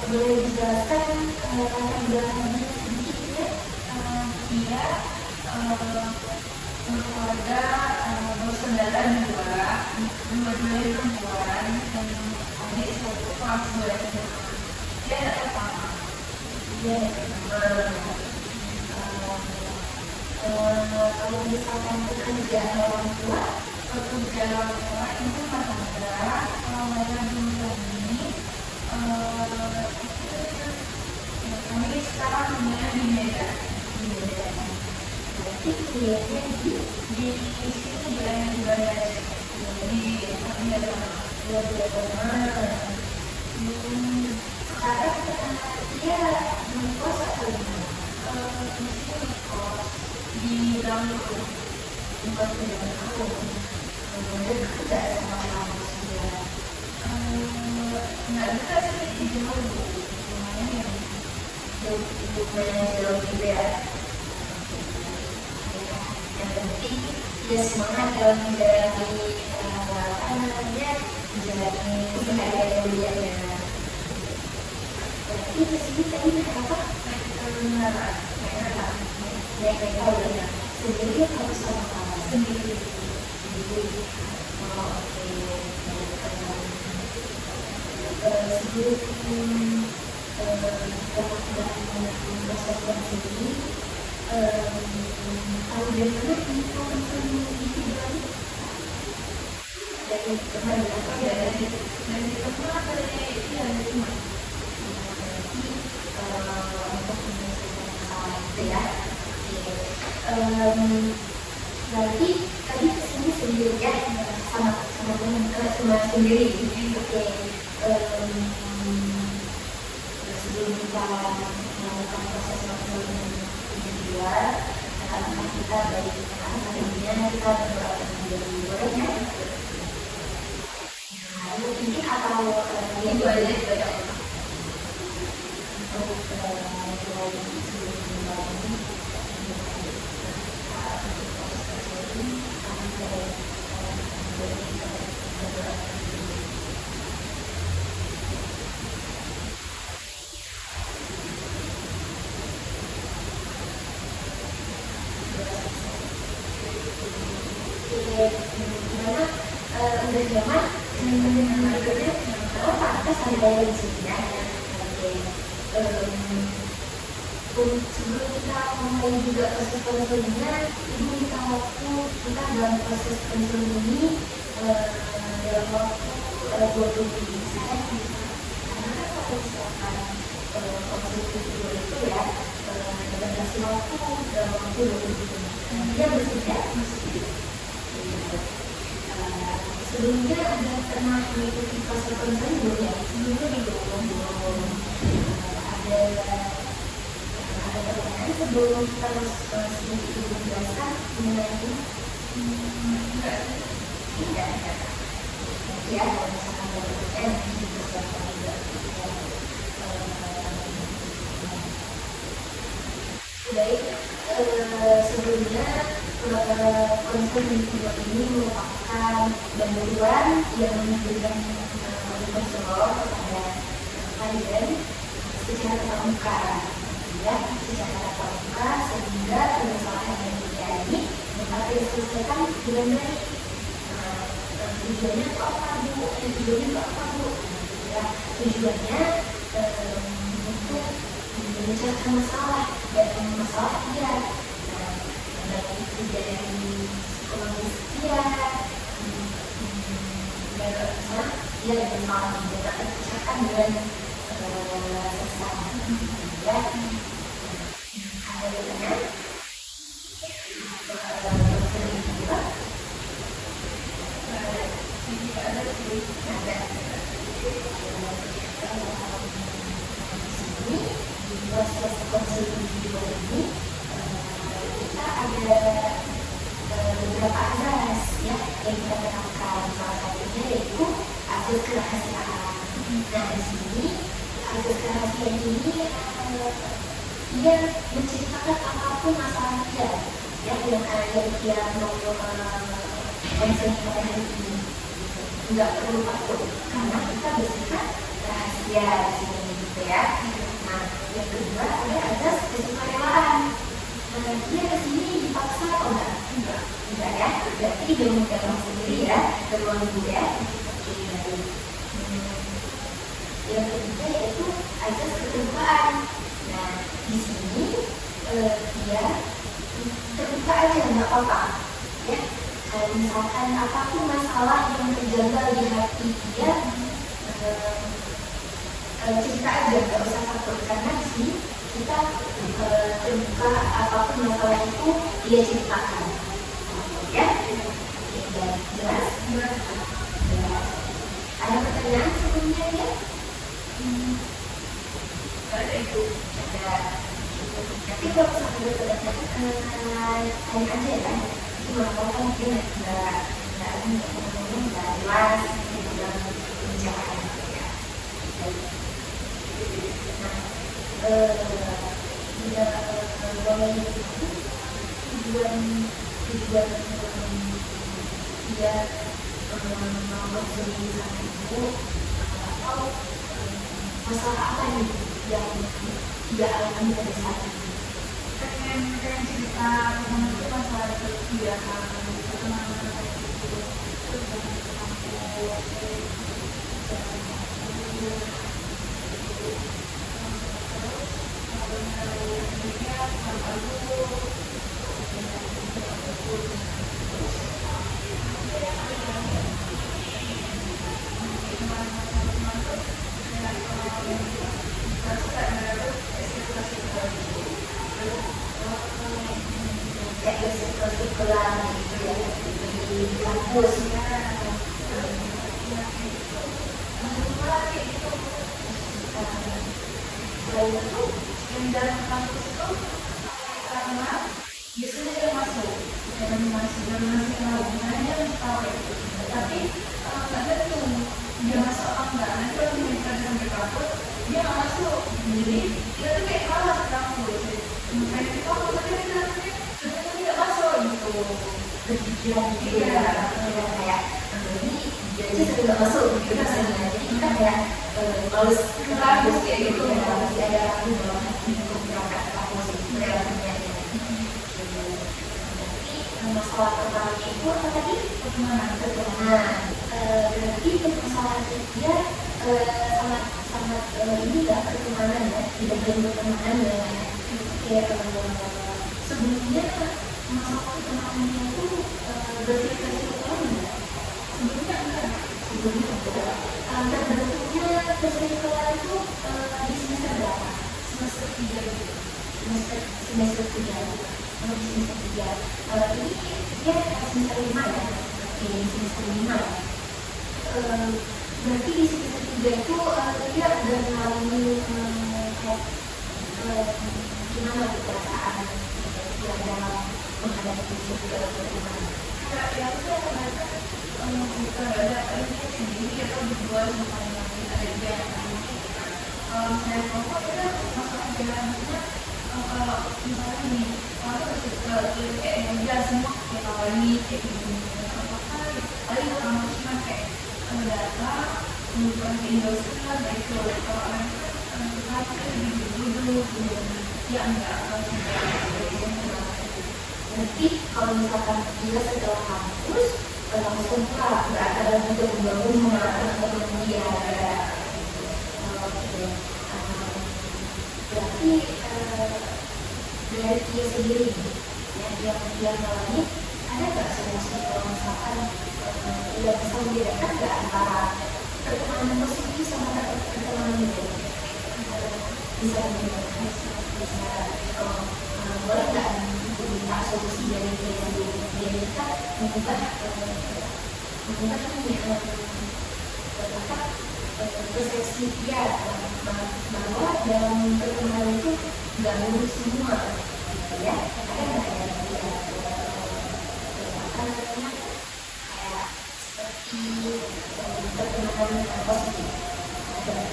Boleh dijelaskan latar belakangnya sedikit ya? Dia keluarga bersaudara dua-duanya perempuan dan adik satu kelas 2 dia ada sama dia kalau misalkan pekerjaan orang tua itu mata negara kalau mereka belum ini kami sekarang tinggalnya di Medan. Berarti kuliahnya di sini bulan di sekarang dia ngekos atau di dalam tempat kerjaan aku kemudian kerja sama kampus dia nggak bisa sih di Jember lumayan yang jauh gitu ya. Yang penting dia semangat dalam menjalani menjalani keseharian kuliahnya. Berarti kesini tadi apa? Naik kuliah sendiri atau sama kawan? Sendiri. Oh, sebelum prosesnya sendiri kalau dari mana info itu dari kemarin dari tempat dari rumah untuk menyelesaikan masalah itu ya. Berarti tadi kesini sendiri ya sama cuma sendiri. Oke. Sebelum kita melakukan proses pemilihan individual, karena kita dari akademia kita berdoa menjadi bolehnya. Mungkin atau itu aja untuk gimana udah zaman berikutnya kita sampai di sini ya. Sebelum kita mulai juga proses konseling-nya, ibu minta waktu kita dalam proses konseling ini dalam waktu 20 menit saya karena kan kalau misalkan konseling itu ya dalam waktu dalam waktu 20 menit dia bersedia sebelumnya ada pernah mengikuti proses konseling belum ya? Sebelumnya belum ada pertanyaan sebelum kita sedikit menjelaskan mengenai ini? Tidak. Ya, kalau misalkan ada pertanyaan nanti dipersiapkan juga. Baik, sebelumnya konseling ini merupakan bantuan yang diberikan oleh konselor kepada klien secara tatap muka, ya, secara tatap muka sehingga permasalahan yang terjadi dapat diselesaikan dengan baik. Tujuannya itu apa Bu? Tujuannya itu apa Bu? Ya, tujuannya untuk memecahkan masalah dan masalah dia. Dan itu dari psikologis dia, dan masalah dia dan masalah juga dapat dipecahkan dengan sesama. Ya, ada pertanyaan? Proses konsultasi video ini kita ada beberapa azas ya yang kita terapkan. Salah satunya yaitu azas kerahasiaan. Nah, di sini azas kerahasiaan ini dia menceritakan apapun masalah dia ya yang dia mau menceritakan hari ini. Nggak perlu takut karena kita bersifat rahasia di sini gitu ya. Nah, yang kedua ada azas kesukarelaan. Dia kesini dipaksa atau enggak? Enggak ya. Berarti dia mau datang sendiri ya ke ruang guru ya. Oke, baik. Yang ketiga yaitu azas keterbukaan. Nah, di sini dia terbuka aja nggak apa-apa ya. Kalau misalkan apapun masalah yang terjanggal di hati dia, cerita aja, nggak usah takut. Karena di sini kita terbuka apapun masalah itu dia ceritakan. Ya, jelas? Jelas. Ada pertanyaan sebelumnya ya? Ada itu. Ada. Tapi kalau misalnya ada pertanyaan, tanya aja ya. Cuma kalau mungkin nggak jelas dalam pembicaraan ya. Nah, boleh tujuan dia mengajar itu atau masalah apa nih yang dia alami pada saat ini? Pengen cerita tentang itu masalah kebiasaan pertemanan itu terus di kampus selain itu yang dalam kampus itu karena biasanya dia masuk dan masih tahu misalnya dia masih tahu itu tapi nggak tentu dia masuk apa enggak. Nanti kalau kita sampai kampus dia nggak masuk jadi dia tuh kayak kalah ke kampus kayak di kampus tapi dia sebenarnya tidak masuk gitu berpikiran gitu ya kayak ini dia aja sering nggak masuk gitu rasanya. Jadi kita kayak males ke kampus kayak gitu ya, masih ada ragu bahwa untuk berangkat ke kampus itu realnya. Berarti masalah pertamanya itu apa tadi? Pertemanan. Berarti permasalahan dia sangat ini nggak pertemanan ya, tidak jadi pertemanan ya. Kayak sebelumnya masalah pertemanannya itu berverifikasi ulang nggak? Sebelumnya enggak. Terbentuknya perselingkuhan itu di semester berapa? Semester 3 gitu. Semester 3 semester 3 ini dia semester 5 ya? Oke, semester 5 ya. Berarti di semester 3 itu dia ada mengalami gimana perasaan dia dalam menghadapi pertemuan? Yang saya kemarin bukan ada ini sendiri atau dijual misalnya ada dia kalau misalnya kelompok kita masalah jalannya kalau misalnya nih kalau kayak yang dia semua kayak awalnya kayak gini apakah paling orang cuma kayak data kemudian ke industri kan baik kalau orang Ya enggak, nanti kalau misalkan dia setelah kampus langsung nggak ada lagi membangun dia. Oke. Berarti dari dia sendiri ya, dia mengalami ada nggak solusi kalau misalkan udah bisa membedakan nggak antara pertemanan positif sama pertemanan negatif? Bisa membedakan, bisa boleh nggak minta solusi dari dia sendiri? Dia bisa mengubah persepsi dia bahwa dalam pertemanan itu nggak buruk semua, gitu ya. Ada nggak ya kayak seperti pertemanan yang positif? Ada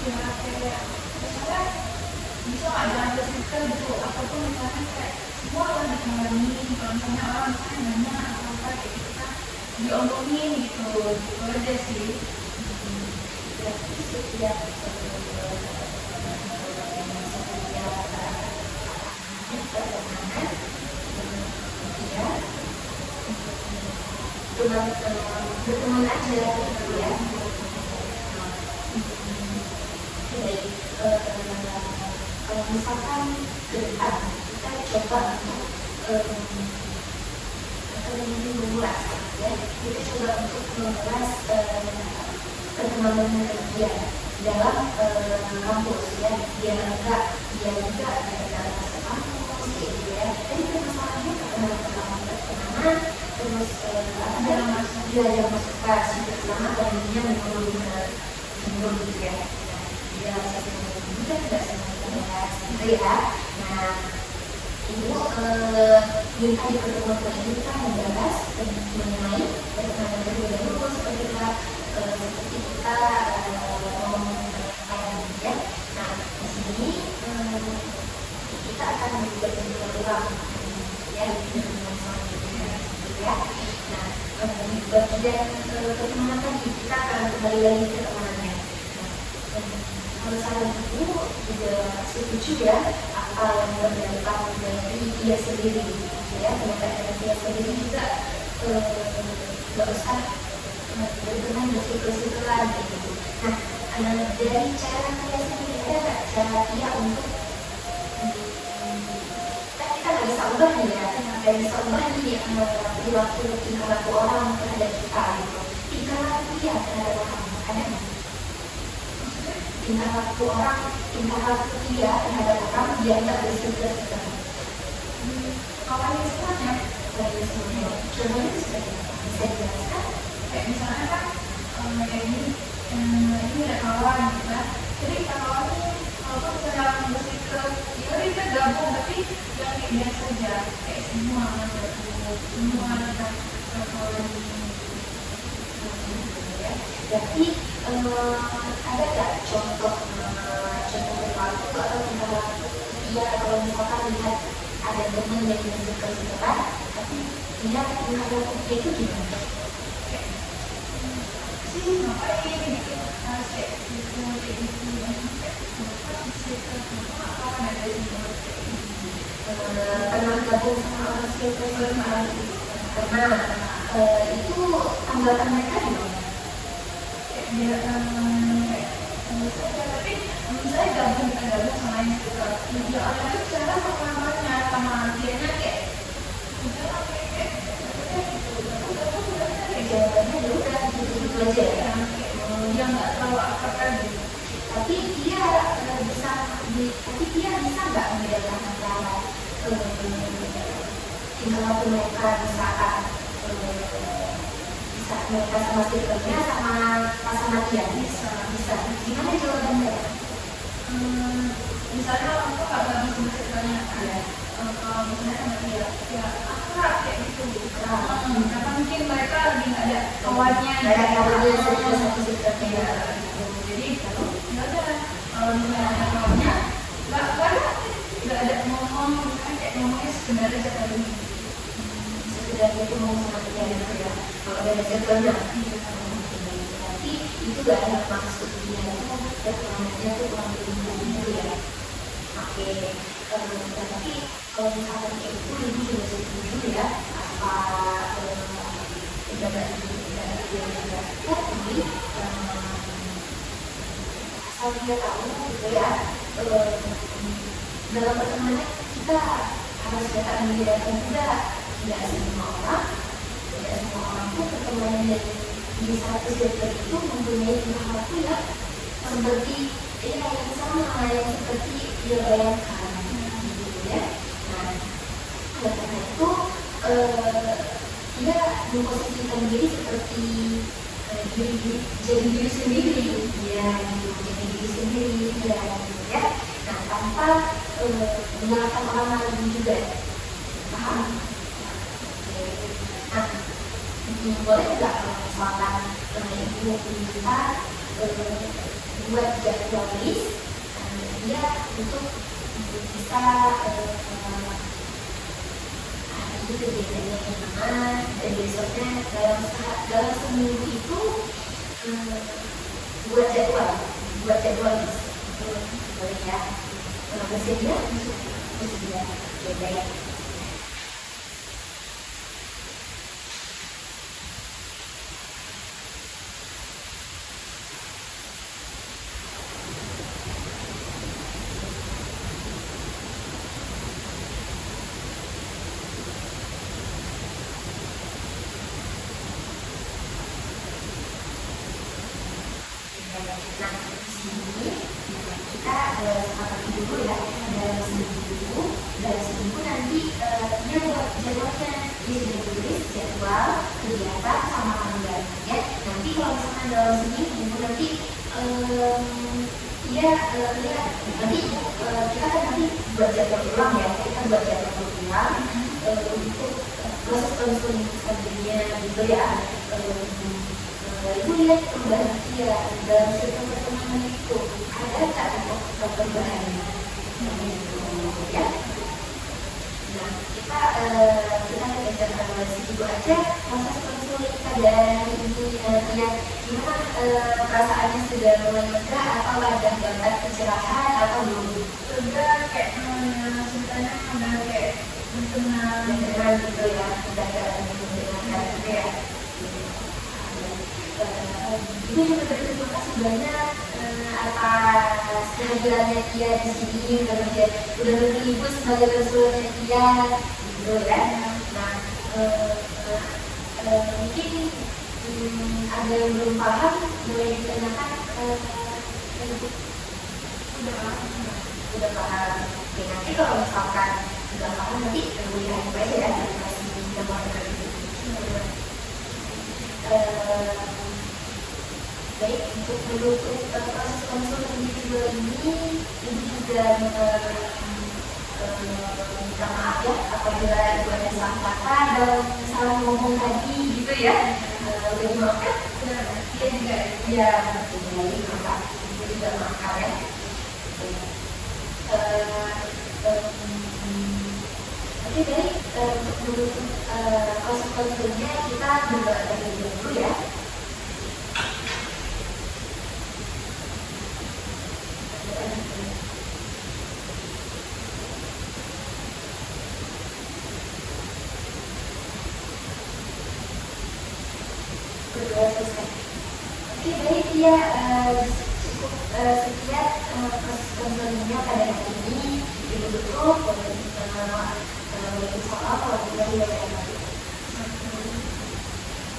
ya kayak misalnya bisa nggak jangan berpikir gitu, apapun misalnya kayak semua orang ditemani, kalau misalnya orang misalnya nanya apa kayak gitu kan diomongin gitu, gitu aja sih. Berarti setiap berteman aja gitu ya. Baik, kalau misalkan ke depan kita coba untuk mengulas ya, kita coba untuk mengulas pertemanan kerja dalam kampus ya, biar enggak dia juga ada kampus gitu ya. Jadi permasalahannya pertemanan terus ada masuk kelas juga sama bandingnya menurun gitu ya. Dia juga tidak semuanya gitu ya. Nah, Ibu minta di pertemuan ini kita membahas mengenai pertemanan kedua dulu seperti kita ngomong ya. Nah, di sini kita akan membuat ulang ya, ya. Nah, di bagian pertemanan tadi kita akan kembali lagi ke temannya. Kalau saya itu juga setuju ya, apa yang berdampak dari dia sendiri, ya, penyampaian dia sendiri juga nggak usah berteman bersikap gitu. Nah, dari cara dia sendiri ada nggak cara dia untuk kan kita nggak bisa ubah nih ya, nggak bisa ubah nih perilaku tingkah laku orang terhadap kita gitu. Tingkah laku dia terhadap orang ada nggak? Tingkah laku dia terhadap orang dia nggak bersikap Kalau misalnya dari semuanya, contohnya bisa dijelaskan? kayak misalnya kan kayak ini ada kawan gitu kan, jadi kawan ini kalau misalnya bersikap ya kita gabung tapi yang kayak biasa aja, kayak semua kita kawan ya. Berarti ada nggak contoh perilaku atau tingkah laku dia kalau misalkan lihat ada teman yang bersikap tapi dia tingkah laku dia itu gimana? ngapain gitu, kayak pernah gabung sama orang sekitar karena itu tanggapan mereka gimana? dia tapi misalnya gabung sama yang suka ya ada cara pengalamannya sama dianya kayak jawabannya ya udah gitu aja ya. Dia nggak tahu apa gitu. Tapi dia bisa nggak membedakan antara tingkah laku mereka misalkan bisa mereka sama circle-nya sama pasangan dia bisa gimana jawabannya? Misalnya orang tuh nggak bisa bertanya kalau misalnya sama dia ya akrab kayak gitu karena mungkin mereka lagi nggak ada kawannya satu circle-nya jadi nggak ada kalau misalnya ada kawannya nggak ada ngomong misalnya kayak ngomongnya sebenarnya aja kali ini sekedar itu ngomong sama dia gitu ya, kalau ada circle-nya tapi itu gak ada maksud dia itu pertemanannya tuh kurang berhubung gitu ya. kalau misalkan kayak itu ibu juga setuju ya, apa pejabat itu tidak juga tapi asal dia tahu gitu ya, dalam pertemanan kita harus dapat membedakan juga, tidak semua orang tuh pertemanan yang di satu circle itu mempunyai perilaku ya seperti yang sama, yang seperti dia bayangkan gitu ya. Nah, oleh karena itu dia memposisikan diri seperti jadi diri sendiri ya, jadi diri sendiri ya, gitu ya. Nah, tanpa menyalahkan orang lain juga, paham? Nah, boleh nggak kalau misalkan ibu kita buat jadwal list dia untuk bisa itu kejadiannya yang mana, dan besoknya dalam seminggu itu buat jadwal list, boleh ya? Kalau bersedia, bersedia, ya baik. Ibu lihat perubahan dia dalam setiap pertemuan itu, ada tak perubahan ya? Nah, kita belajar evaluasi dulu aja proses konseling pada ini ya, gimana perasaannya sudah mulai lega atau ada gambar pencerahan atau belum? Sudah kayak ceritanya udah kayak mengenal gitu ya, udah mendengarkan gitu ya. Ibu juga berterima kasih banyak atas kehadirannya dia di sini, kemudian udah beri ibu sebagai konselornya dia, gitu ya. Nah, mungkin ada yang belum paham, boleh ditanyakan. Udah paham. Oke, nanti kalau misalkan sudah paham nanti kemudian aja ya, kasih gambar itu. Baik, untuk mendukung proses konsultan individual ini, ibu juga minta maaf ya apabila ibu ada salah kata dan salah ngomong tadi gitu ya. Udah dimaafkan? Iya juga. Iya, baik, maka ibu juga maafkan ya. Oke, baik, untuk mendukung proses konsultannya kita berdoa terlebih dahulu ya. Oke, baik ya, cukup sekian proses konselingnya pada hari ini. Ibu tutup, soal kalau kita tidak ada.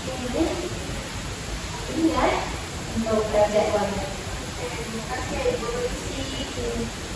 Oke, ini ya untuk jadwalnya. Terima kasih Ibu.